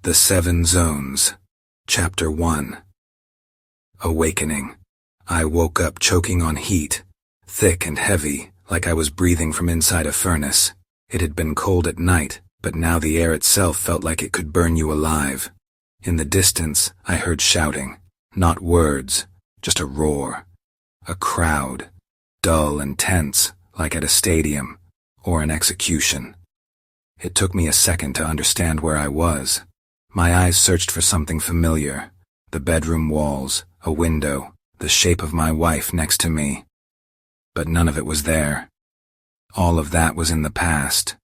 The 7 Zones. Chapter 1. Awakening. I woke up choking on heat, thick and heavy, like I was breathing from inside a furnace. It had been cold at night, but now the air itself felt like it could burn you alive. In the distance, I heard shouting. Not words, just a roar. A crowd, dull and tense, like at a stadium, or an execution. It took me a second to understand where I was. My eyes searched for something familiar. The bedroom walls, a window, the shape of my wife next to me. But none of it was there. All of that was in the past,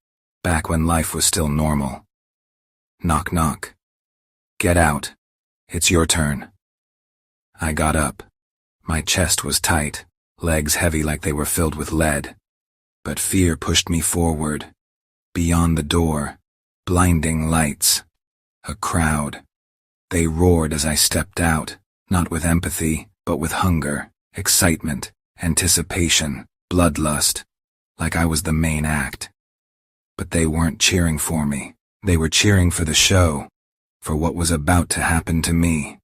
back when life was still normal. Knock knock. Get out. It's your turn. I got up. My chest was tight, legs heavy like they were filled with lead. But fear pushed me forward. Beyond the door, blinding lights. A crowd. They roared as I stepped out, not with empathy, but with hunger, excitement, anticipation, bloodlust, like I was the main act. But they weren't cheering for me. They were cheering for the show, for what was about to happen to me.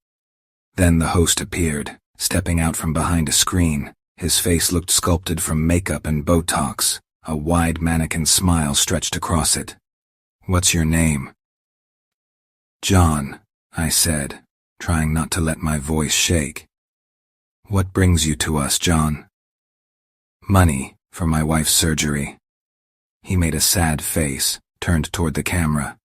Then the host appeared, stepping out from behind a screen. His face looked sculpted from makeup and Botox, a wide mannequin smile stretched across it. "What's your name?" "John," I said, trying not to let my voice shake. "What brings you to us, John?" "Money, for my wife's surgery." He made a sad face, turned toward the camera.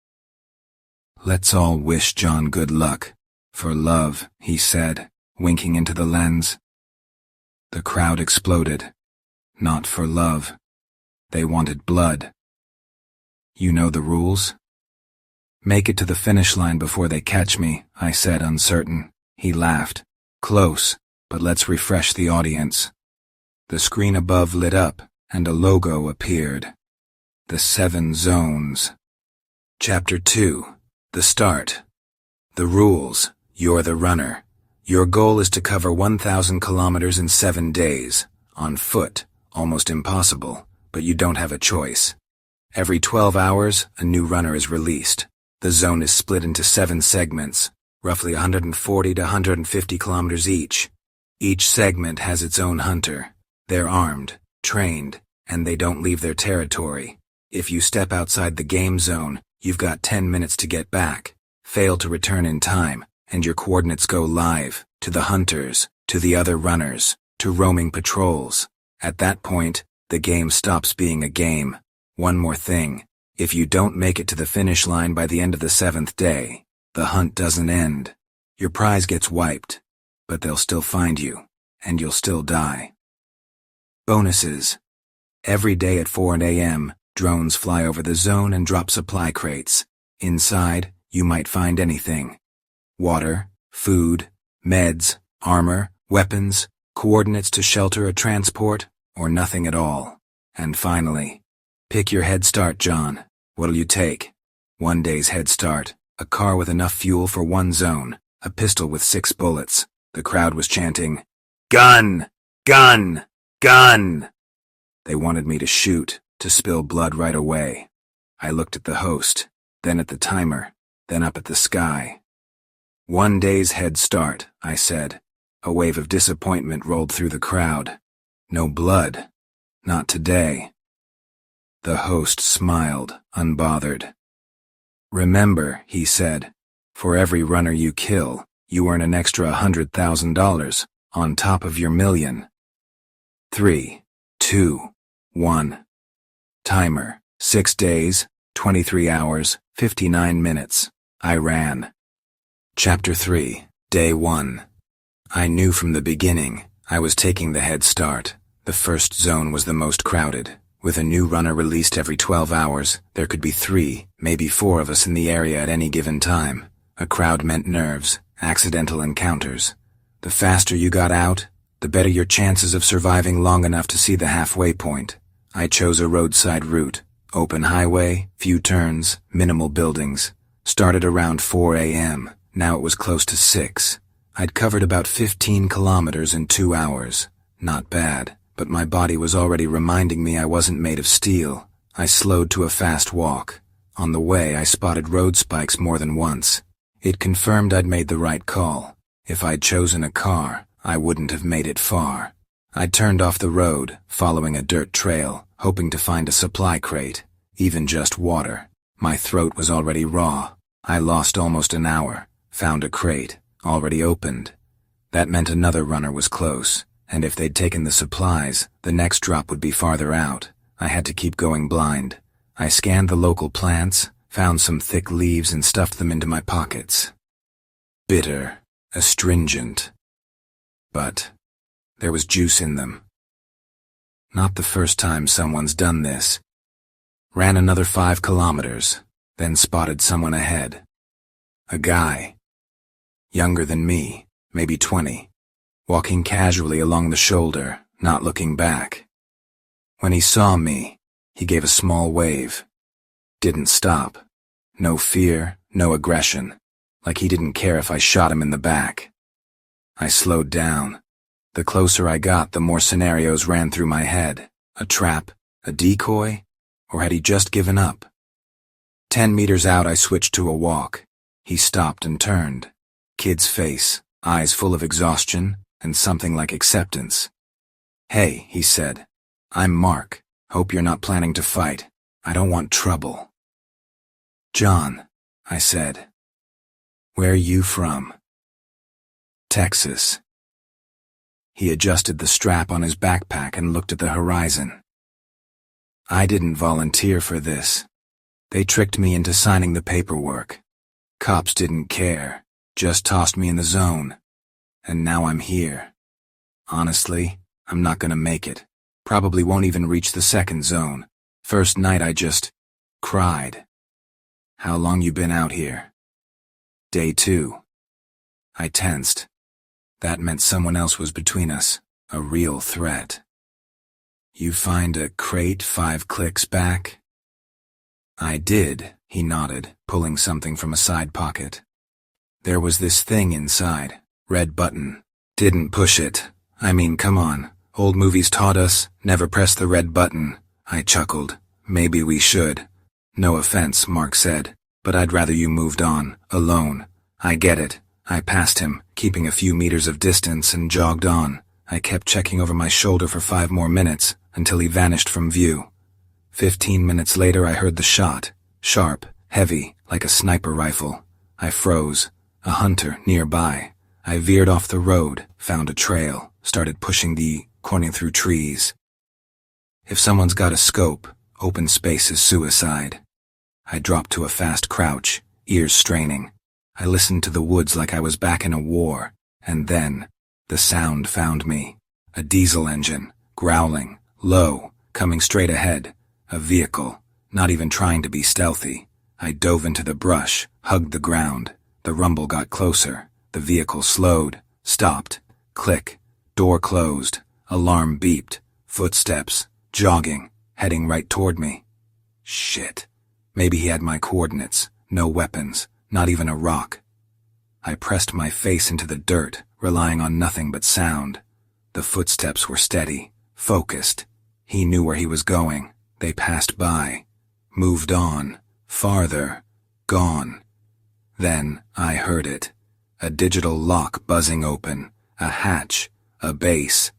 "Let's all wish John good luck. For love," he said, winking into the lens. The crowd exploded. Not for love. They wanted blood. "You know the rules?" "Make it to the finish line before they catch me," I said, uncertain. He laughed. "Close, but let's refresh the audience." The screen above lit up, and a logo appeared. The 7 Zones. Chapter 2. The Start. The rules. You're the runner. Your goal is to cover 1,000 kilometers in 7 days. On foot, almost impossible, but you don't have a choice. Every 12 hours, a new runner is released. The zone is split into 7 segments, roughly 140 to 150 kilometers each. Each segment has its own hunter. They're armed, trained, and they don't leave their territory. If you step outside the game zone, you've got 10 minutes to get back. Fail to return in time, and your coordinates go live, to the hunters, to the other runners, to roaming patrols. At that point, the game stops being a game. One more thing. If you don't make it to the finish line by the end of the 7th day, the hunt doesn't end. Your prize gets wiped, but they'll still find you, and you'll still die. Bonuses. Every day at 4 a.m., drones fly over the zone and drop supply crates. Inside, you might find anything. Water, food, meds, armor, weapons, coordinates to shelter or transport, or nothing at all. And finally, pick your head start, John. What'll you take? 1 day's head start, a car with enough fuel for 1 zone, a pistol with 6 bullets. The crowd was chanting, "Gun! Gun! Gun!" They wanted me to shoot, to spill blood right away. I looked at the host, then at the timer, then up at the sky. 1 day's head start, I said. A wave of disappointment rolled through the crowd. No blood. Not today. The host smiled, unbothered. "Remember," he said, "for every runner you kill, you earn an extra $100,000, on top of your million." 3, 2, 1. Timer, 6 days, 23 hours, 59 minutes. I ran. Chapter 3. Day 1. I knew from the beginning I was taking the head start. The first zone was the most crowded. With a new runner released every 12 hours, there could be 3, maybe 4 of us in the area at any given time. A crowd meant nerves, accidental encounters. The faster you got out, the better your chances of surviving long enough to see the halfway point. I chose a roadside route. Open highway, few turns, minimal buildings. Started around 4 a.m. Now it was close to 6. I'd covered about 15 kilometers in 2 hours. Not bad, but my body was already reminding me I wasn't made of steel. I slowed to a fast walk. On the way, I spotted road spikes more than once. It confirmed I'd made the right call. If I'd chosen a car, I wouldn't have made it far. I turned off the road, following a dirt trail, hoping to find a supply crate, even just water. My throat was already raw. I lost almost an hour, found a crate, already opened. That meant another runner was close, and if they'd taken the supplies, the next drop would be farther out. I had to keep going blind. I scanned the local plants, found some thick leaves and stuffed them into my pockets. Bitter, astringent. But there was juice in them. Not the first time someone's done this. Ran another 5 kilometers, then spotted someone ahead. A guy. Younger than me, maybe 20. Walking casually along the shoulder, not looking back. When he saw me, he gave a small wave. Didn't stop. No fear, no aggression. Like he didn't care if I shot him in the back. I slowed down. The closer I got, the more scenarios ran through my head. A trap? A decoy? Or had he just given up? 10 meters out, I switched to a walk. He stopped and turned. Kid's face, eyes full of exhaustion, and something like acceptance. "Hey," he said. "I'm Mark. Hope you're not planning to fight. I don't want trouble." "John," I said. "Where are you from?" "Texas." He adjusted the strap on his backpack and looked at the horizon. "I didn't volunteer for this. They tricked me into signing the paperwork. Cops didn't care, just tossed me in the zone. And now I'm here. Honestly, I'm not gonna make it. Probably won't even reach the second zone. First night I just cried." "How long you been out here?" "Day 2. I tensed. That meant someone else was between us, a real threat. "You find a crate 5 clicks back?" "I did," he nodded, pulling something from a side pocket. "There was this thing inside, red button. Didn't push it. I mean, come on. Old movies taught us, never press the red button." I chuckled. "Maybe we should." "No offense," Mark said, "but I'd rather you moved on, alone." "I get it." I passed him, keeping a few meters of distance, and jogged on. I kept checking over my shoulder for 5 more minutes, until he vanished from view. 15 minutes later I heard the shot. Sharp, heavy, like a sniper rifle. I froze. A hunter nearby. I veered off the road, found a trail, started pushing the corner through trees. If someone's got a scope, open space is suicide. I dropped to a fast crouch, ears straining. I listened to the woods like I was back in a war, and then, the sound found me. A diesel engine, growling, low, coming straight ahead. A vehicle, not even trying to be stealthy. I dove into the brush, hugged the ground. The rumble got closer. The vehicle slowed, stopped. Click. Door closed. Alarm beeped. Footsteps. Jogging. Heading right toward me. Shit. Maybe he had my coordinates. No weapons. Not even a rock. I pressed my face into the dirt, relying on nothing but sound. The footsteps were steady, focused. He knew where he was going. They passed by. Moved on. Farther. Gone. Then I heard it. A digital lock buzzing open. A hatch. A base.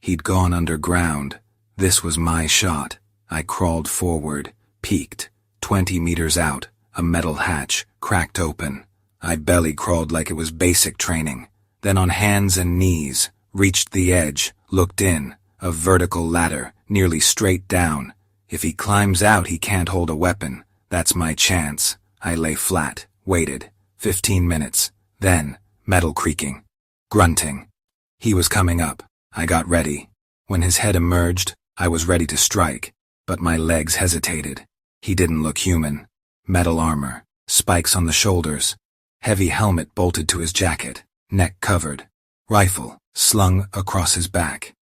He'd gone underground. This was my shot. I crawled forward, peeked. 20 meters out, a metal hatch, cracked open. I belly crawled like it was basic training. Then on hands and knees, reached the edge, looked in. A vertical ladder, nearly straight down. If he climbs out, he can't hold a weapon. That's my chance. I lay flat, waited. 15 minutes. Then, metal creaking. Grunting. He was coming up. I got ready. When his head emerged, I was ready to strike. But my legs hesitated. He didn't look human. Metal armor. Spikes on the shoulders. Heavy helmet bolted to his jacket. Neck covered. Rifle, slung across his back.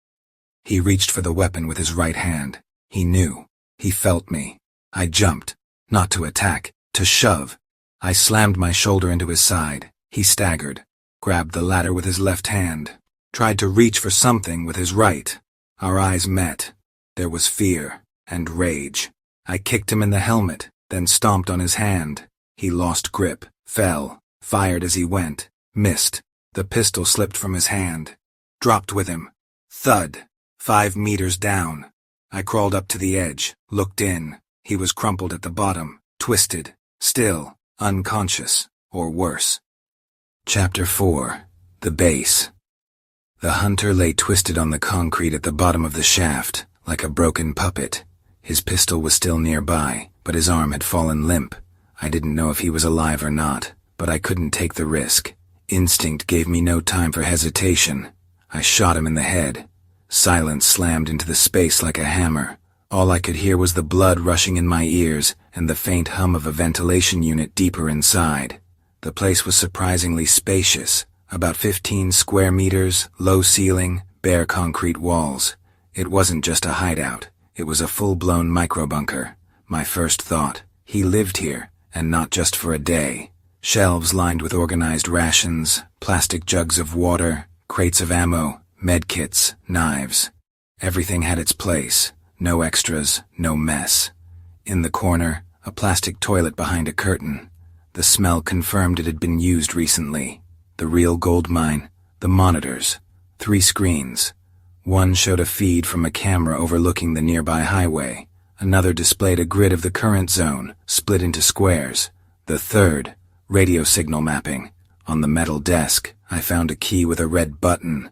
He reached for the weapon with his right hand. He knew. He felt me. I jumped. Not to attack, to shove. I slammed my shoulder into his side. He staggered. Grabbed the ladder with his left hand. Tried to reach for something with his right. Our eyes met. There was fear and rage. I kicked him in the helmet. then stomped on his hand. He lost grip, fell, fired as he went, missed. The pistol slipped from his hand. Dropped with him. Thud. 5 meters down. I crawled up to the edge, looked in. He was crumpled at the bottom, twisted, still, unconscious, or worse. Chapter 4. The Base. The hunter lay twisted on the concrete at the bottom of the shaft, like a broken puppet. His pistol was still nearby, but his arm had fallen limp. I didn't know if he was alive or not, but I couldn't take the risk. Instinct gave me no time for hesitation. I shot him in the head. Silence slammed into the space like a hammer. All I could hear was the blood rushing in my ears and the faint hum of a ventilation unit deeper inside. The place was surprisingly spacious, about 15 square meters, low ceiling, bare concrete walls. It wasn't just a hideout. It was a full-blown microbunker. My first thought, he lived here, and not just for a day. Shelves lined with organized rations, plastic jugs of water, crates of ammo, medkits, knives. Everything had its place. No extras, no mess. In the corner, a plastic toilet behind a curtain. The smell confirmed it had been used recently. The real gold mine, the monitors. 3 screens. One showed a feed from a camera overlooking the nearby highway. Another displayed a grid of the current zone, split into squares. The third, radio signal mapping. On the metal desk, I found a key with a red button.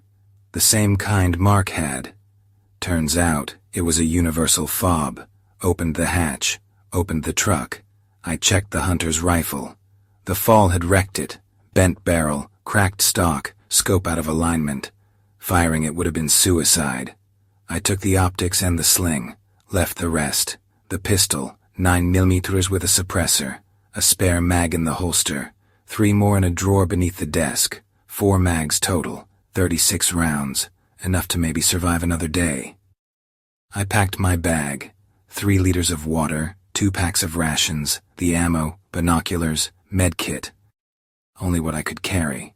The same kind Mark had. Turns out, it was a universal fob. Opened the hatch, opened the truck. I checked the hunter's rifle. The fall had wrecked it. Bent barrel, cracked stock, scope out of alignment. Firing it would have been suicide. I took the optics and the sling, left the rest. The pistol, 9mm with a suppressor, a spare mag in the holster, 3 more in a drawer beneath the desk, 4 mags total, 36 rounds, enough to maybe survive another day. I packed my bag, 3 liters of water, 2 packs of rations, the ammo, binoculars, medkit. Only what I could carry.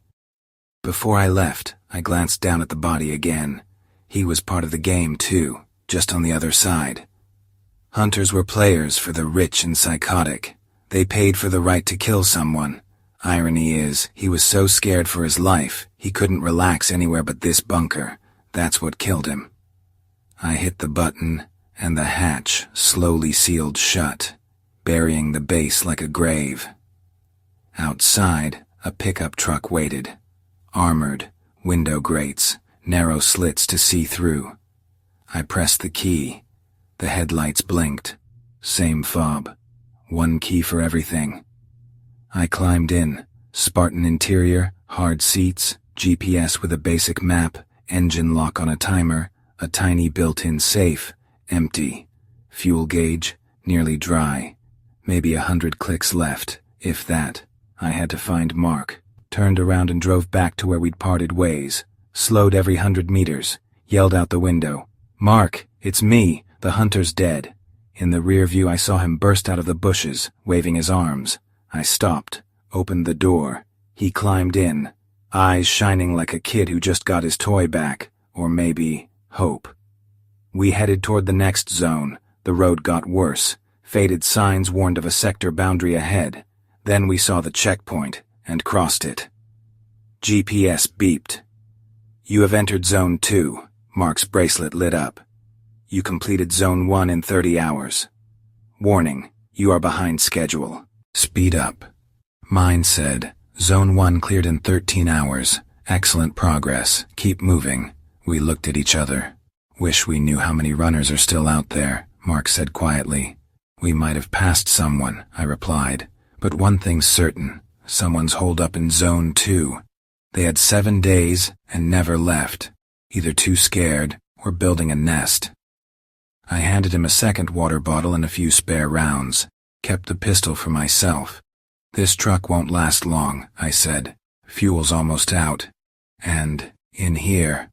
Before I left, I glanced down at the body again. He was part of the game too, just on the other side. Hunters were players for the rich and psychotic. They paid for the right to kill someone. Irony is, he was so scared for his life, he couldn't relax anywhere but this bunker. That's what killed him. I hit the button, and the hatch slowly sealed shut, burying the base like a grave. Outside, a pickup truck waited. Armored, window grates, narrow slits to see through. I pressed the key. The headlights blinked. Same fob. 1 key for everything. I climbed in. Spartan interior, hard seats, GPS with a basic map, engine lock on a timer, a tiny built-in safe, empty. Fuel gauge, nearly dry. Maybe 100 clicks left, if that. I had to find Mark. Turned around and drove back to where we'd parted ways. Slowed every 100 meters. Yelled out the window. "Mark, it's me. The hunter's dead." In the rear view I saw him burst out of the bushes, waving his arms. I stopped, opened the door. He climbed in, eyes shining like a kid who just got his toy back, or maybe hope. We headed toward the next zone. The road got worse. Faded signs warned of a sector boundary ahead. Then we saw the checkpoint, and crossed it. GPS beeped. "You have entered Zone 2. Mark's bracelet lit up. You completed Zone 1 in 30 hours. Warning, you are behind schedule. Speed up." Mine said, "Zone 1 cleared in 13 hours. Excellent progress. Keep moving." We looked at each other. "Wish we knew how many runners are still out there," Mark said quietly. "We might have passed someone," I replied. "But one thing's certain. Someone's holed up in Zone 2. They had 7 days and never left. Either too scared or building a nest." I handed him a second water bottle and a few spare rounds. Kept the pistol for myself. "This truck won't last long," I said. "Fuel's almost out. And, in here,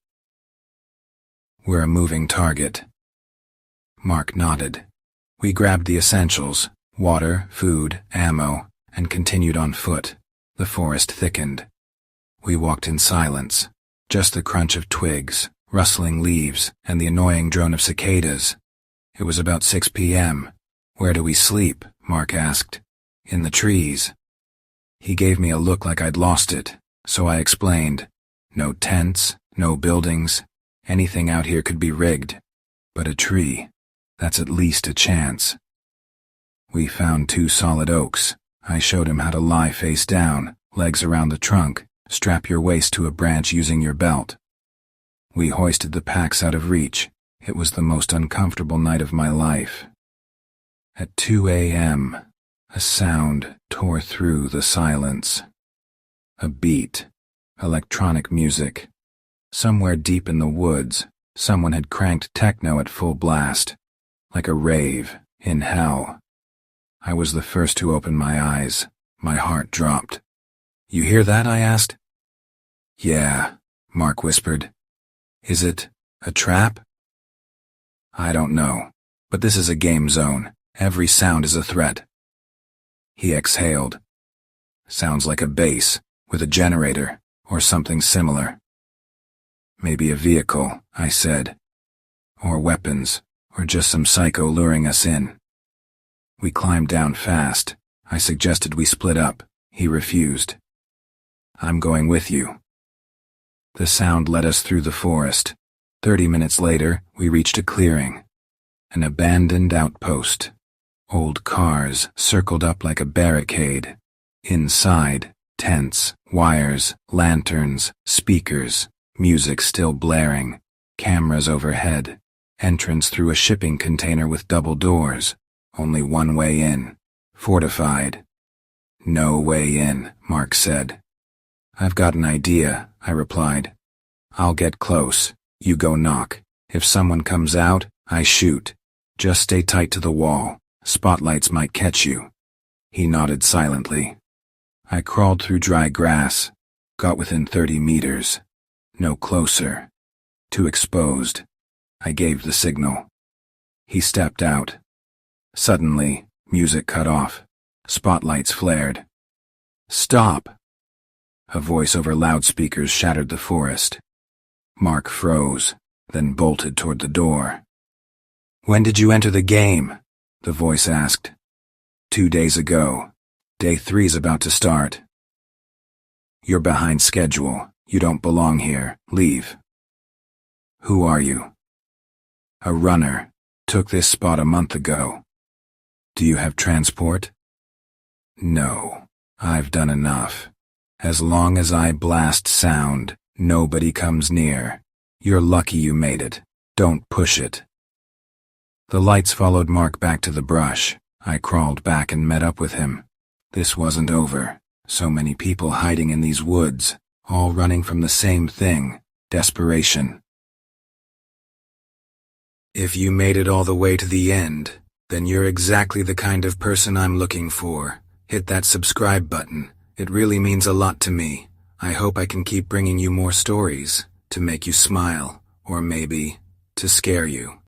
we're a moving target." Mark nodded. We grabbed the essentials, water, food, ammo, and continued on foot. The forest thickened. We walked in silence. Just the crunch of twigs, rustling leaves, and the annoying drone of cicadas. It was about 6 p.m. "Where do we sleep?" Mark asked. In the trees. He gave me a look like I'd lost it, so I explained. No tents, no buildings. Anything out here could be rigged. But a tree, that's at least a chance. We found 2 solid oaks. I showed him how to lie face down, legs around the trunk, strap your waist to a branch using your belt. We hoisted the packs out of reach. It was the most uncomfortable night of my life. At 2 a.m., a sound tore through the silence. A beat, electronic music. Somewhere deep in the woods, someone had cranked techno at full blast, like a rave in hell. I was the first to open my eyes. My heart dropped. You hear that? I asked. Yeah, Mark whispered. Is it a trap? I don't know, but this is a game zone. Every sound is a threat. He exhaled. Sounds like a base, with a generator, or something similar. Maybe a vehicle, I said. Or weapons, or just some psycho luring us in. We climbed down fast. I suggested we split up. He refused. I'm going with you. The sound led us through the forest. 30 minutes later, we reached a clearing. An abandoned outpost. Old cars circled up like a barricade. Inside, tents, wires, lanterns, speakers, music still blaring, cameras overhead, entrance through a shipping container with double doors, only one way in, fortified. No way in, Mark said. I've got an idea, I replied. I'll get close, you go knock. If someone comes out, I shoot. Just stay tight to the wall. Spotlights might catch you. He nodded silently. I crawled through dry grass, got within 30 meters. No closer. Too exposed. I gave the signal. He stepped out. Suddenly, music cut off. Spotlights flared. Stop! A voice over loudspeakers shattered the forest. Mark froze, then bolted toward the door. When did you enter the game? The voice asked. 2 days ago. Day 3's about to start. You're behind schedule. You don't belong here. Leave. Who are you? A runner. Took this spot a month ago. Do you have transport? No. I've done enough. As long as I blast sound, nobody comes near. You're lucky you made it. Don't push it. The lights followed Mark back to the brush. I crawled back and met up with him. This wasn't over. So many people hiding in these woods, all running from the same thing, desperation. If you made it all the way to the end, then you're exactly the kind of person I'm looking for. Hit that subscribe button. It really means a lot to me. I hope I can keep bringing you more stories, to make you smile, or maybe, to scare you.